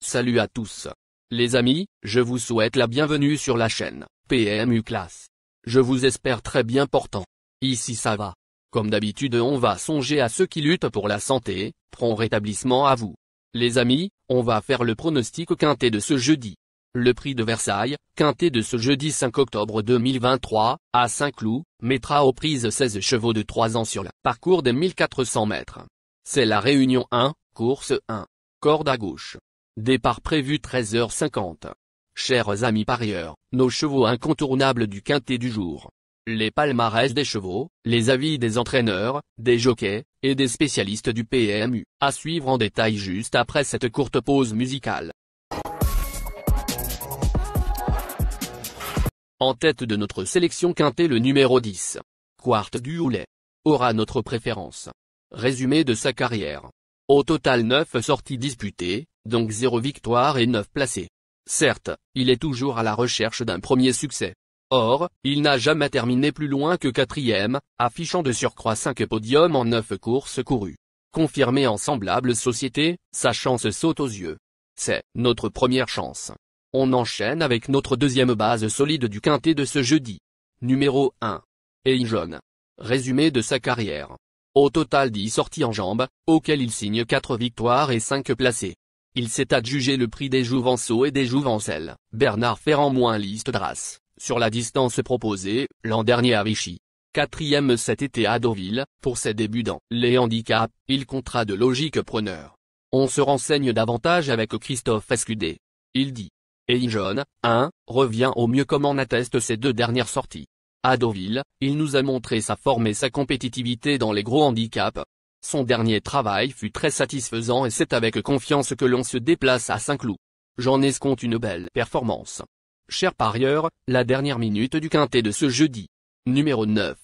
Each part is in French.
Salut à tous. Les amis, je vous souhaite la bienvenue sur la chaîne PMU Classe. Je vous espère très bien portant. Ici ça va. Comme d'habitude on va songer à ceux qui luttent pour la santé, prompt rétablissement à vous. Les amis, on va faire le pronostic quintet de ce jeudi. Le prix de Versailles, quintet de ce jeudi 5 octobre 2023, à Saint-Cloud, mettra aux prises 16 chevaux de 3 ans sur le parcours des 1400 mètres. C'est la Réunion 1, course 1. Corde à gauche. Départ prévu 13h50. Chers amis parieurs, nos chevaux incontournables du quintet du jour. Les palmarès des chevaux, les avis des entraîneurs, des jockeys, et des spécialistes du PMU, à suivre en détail juste après cette courte pause musicale. En tête de notre sélection quintet le numéro 10. Quart du Houlet. Aura notre préférence. Résumé de sa carrière. Au total 9 sorties disputées, donc 0 victoire et 9 placés. Certes, il est toujours à la recherche d'un premier succès. Or, il n'a jamais terminé plus loin que 4e, affichant de surcroît 5 podiums en 9 courses courues. Confirmé en semblable société, sa chance saute aux yeux. C'est notre première chance. On enchaîne avec notre deuxième base solide du quintet de ce jeudi. Numéro 1. Eijon. Résumé de sa carrière. Au total 10 sorties en jambes, auxquelles il signe 4 victoires et 5 placés. Il s'est adjugé le prix des Jouvenceaux et des Jouvencelles, Bernard Ferrand - Liste Drasse, sur la distance proposée, l'an dernier à Vichy. 4e cet été à Deauville, pour ses débuts dans les handicaps, il comptera de logiques preneurs. On se renseigne davantage avec Christophe Escudé. Il dit. Eijon, 1, revient au mieux comme en attestent ses 2 dernières sorties. À Deauville, il nous a montré sa forme et sa compétitivité dans les gros handicaps. Son dernier travail fut très satisfaisant et c'est avec confiance que l'on se déplace à Saint-Cloud. J'en escompte une belle performance. Chers parieurs, la dernière minute du quintet de ce jeudi. Numéro 9.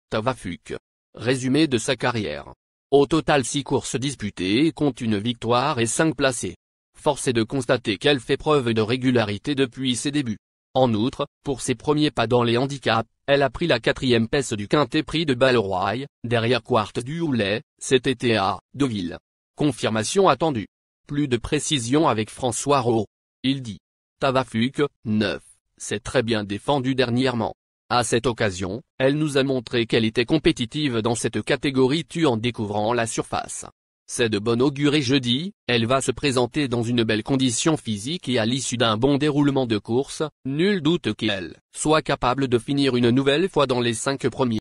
Tavafuk. Résumé de sa carrière. Au total 6 courses disputées et compte une victoire et 5 placés. Force est de constater qu'elle fait preuve de régularité depuis ses débuts. En outre, pour ses premiers pas dans les handicaps, elle a pris la 4e place du quintet prix de Balleroy, derrière Quart du Houlet, cet été à Deauville. Confirmation attendue. Plus de précision avec François Rowe. Il dit. Tavafuk, 9, s'est très bien défendue dernièrement. À cette occasion, elle nous a montré qu'elle était compétitive dans cette catégorie en découvrant la surface. C'est de bon augure et jeudi, elle va se présenter dans une belle condition physique et à l'issue d'un bon déroulement de course, nul doute qu'elle soit capable de finir une nouvelle fois dans les 5 premiers.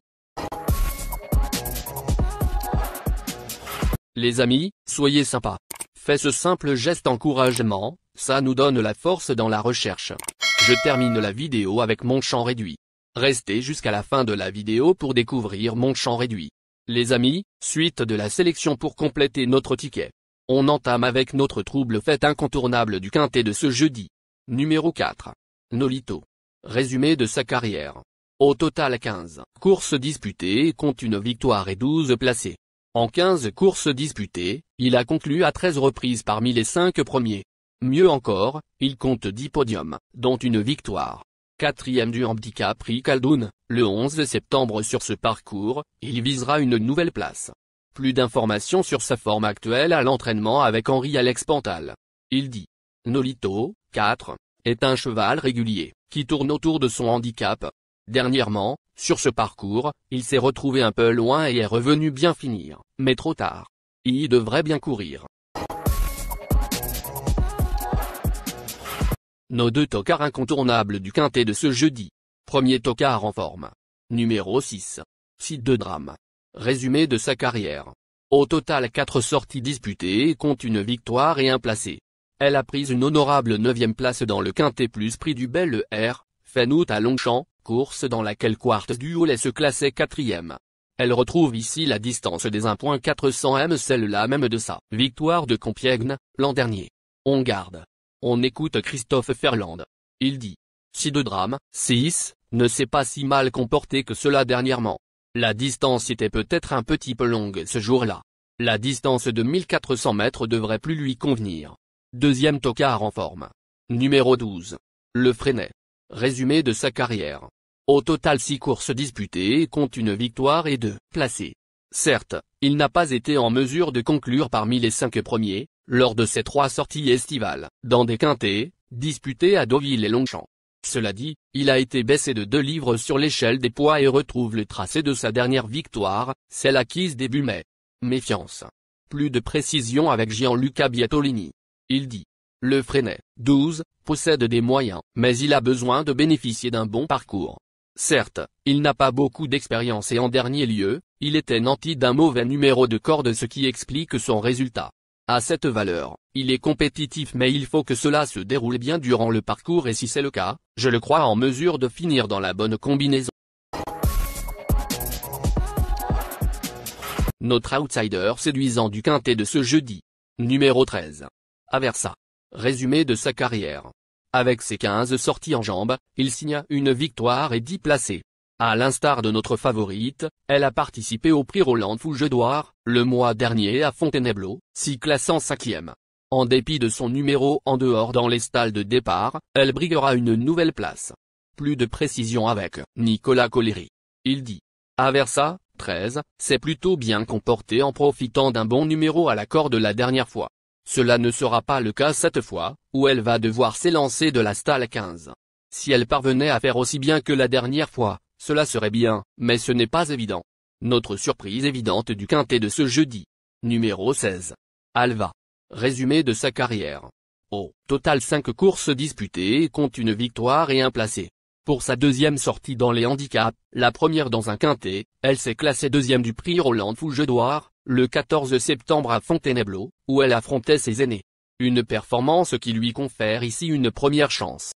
Les amis, soyez sympas. Faites ce simple geste encouragement, ça nous donne la force dans la recherche. Je termine la vidéo avec mon champ réduit. Restez jusqu'à la fin de la vidéo pour découvrir mon champ réduit. Les amis, suite de la sélection pour compléter notre ticket. On entame avec notre trouble fête incontournable du quintet de ce jeudi. Numéro 4. Nolito. Résumé de sa carrière. Au total 15 courses disputées et compte une victoire et 12 placés. En 15 courses disputées, il a conclu à 13 reprises parmi les 5 premiers. Mieux encore, il compte 10 podiums, dont une victoire. 4e du handicap prix Caldoun, le 11 septembre sur ce parcours, il visera une nouvelle place. Plus d'informations sur sa forme actuelle à l'entraînement avec Henri-Alex Pantal. Il dit. Nolito, 4, est un cheval régulier, qui tourne autour de son handicap. Dernièrement, sur ce parcours, il s'est retrouvé un peu loin et est revenu bien finir, mais trop tard. Il devrait bien courir. Nos 2 tocards incontournables du quintet de ce jeudi. Premier tocard en forme. Numéro 6. Sid de Drame. Résumé de sa carrière. Au total 4 sorties disputées et compte une victoire et un placé. Elle a pris une honorable 9e place dans le quintet plus prix du Bel Air, Fenout à Longchamp, course dans laquelle Quart du Houlet se classait 4e. Elle retrouve ici la distance des 1.400 m, celle-là même de sa victoire de Compiègne, l'an dernier. On garde. On écoute Christophe Ferland. Il dit. Si de Drame, 6, ne s'est pas si mal comporté que cela dernièrement. La distance était peut-être un petit peu longue ce jour-là. La distance de 1400 mètres devrait plus lui convenir. Deuxième tocard en forme. Numéro 12. Le Freinet. Résumé de sa carrière. Au total 6 courses disputées et compte une victoire et 2 placés. Certes, il n'a pas été en mesure de conclure parmi les 5 premiers, lors de ses 3 sorties estivales, dans des quintets, disputés à Deauville et Longchamp. Cela dit, il a été baissé de 2 livres sur l'échelle des poids et retrouve le tracé de sa dernière victoire, celle acquise début mai. Méfiance. Plus de précision avec Gianluca Biatolini. Il dit. Le Freinet, 12, possède des moyens, mais il a besoin de bénéficier d'un bon parcours. Certes, il n'a pas beaucoup d'expérience et en dernier lieu, il était nanti d'un mauvais numéro de corde, ce qui explique son résultat. À cette valeur, il est compétitif, mais il faut que cela se déroule bien durant le parcours et si c'est le cas, je le crois en mesure de finir dans la bonne combinaison. Notre outsider séduisant du quintet de ce jeudi. Numéro 13. Aversa. Résumé de sa carrière. Avec ses 15 sorties en jambes, il signa une victoire et 10 placés. À l'instar de notre favorite, elle a participé au prix Roland Fougedoir, le mois dernier à Fontainebleau, s'y classant 5e. En dépit de son numéro en dehors dans les stalles de départ, elle briguera une nouvelle place. Plus de précision avec Nicolas Collery. Il dit. Aversa, 13, s'est plutôt bien comporté en profitant d'un bon numéro à la corde la dernière fois. Cela ne sera pas le cas cette fois, où elle va devoir s'élancer de la stalle 15. Si elle parvenait à faire aussi bien que la dernière fois, cela serait bien, mais ce n'est pas évident. Notre surprise évidente du quintet de ce jeudi. Numéro 16. Alva. Résumé de sa carrière. Au total 5 courses disputées et compte une victoire et un placé. Pour sa deuxième sortie dans les handicaps, la première dans un quintet, elle s'est classée 2e du prix Roland Fougedoir, le 14 septembre à Fontainebleau, où elle affrontait ses aînés. Une performance qui lui confère ici une première chance.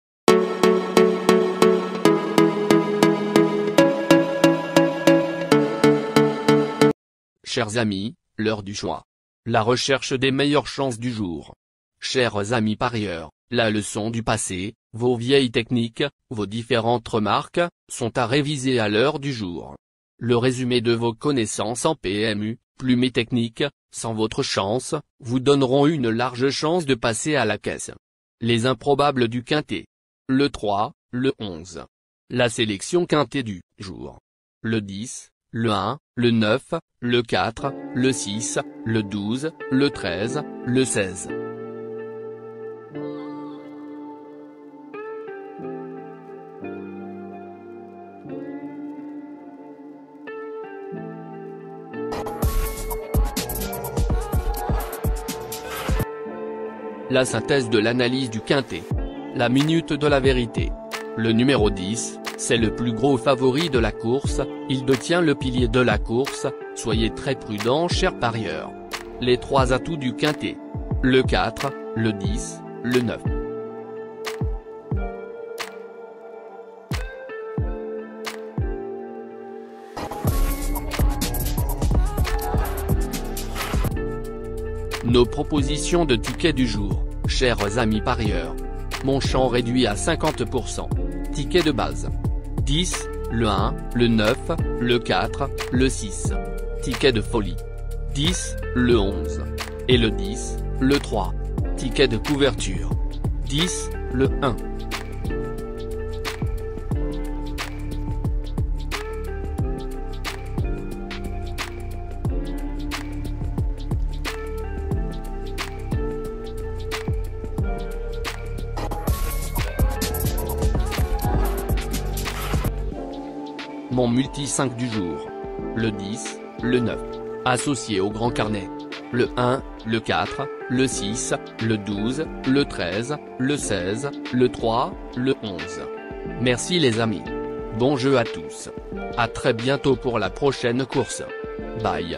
Chers amis, l'heure du choix. La recherche des meilleures chances du jour. Chers amis parieurs, la leçon du passé, vos vieilles techniques, vos différentes remarques, sont à réviser à l'heure du jour. Le résumé de vos connaissances en PMU, plumes et techniques, sans votre chance, vous donneront une large chance de passer à la caisse. Les improbables du quintet. Le 3, le 11. La sélection quintet du jour. Le 10, le 1, le 9, le 4, le 6, le 12, le 13, le 16. La synthèse de l'analyse du quintet. La minute de la vérité. Le numéro 10, c'est le plus gros favori de la course, il détient le pilier de la course, soyez très prudents chers parieurs. Les 3 atouts du quintet. Le 4, le 10, le 9. Nos propositions de tickets du jour, chers amis parieurs. Mon champ réduit à 50%. Ticket de base. 10, le 1, le 9, le 4, le 6. Ticket de folie. 10, le 11. Et le 10, le 3. Ticket de couverture. 10, le 1. Mon multi 5 du jour. Le 10, le 9. Associé au grand carnet. Le 1, le 4, le 6, le 12, le 13, le 16, le 3, le 11. Merci les amis. Bon jeu à tous. À très bientôt pour la prochaine course. Bye.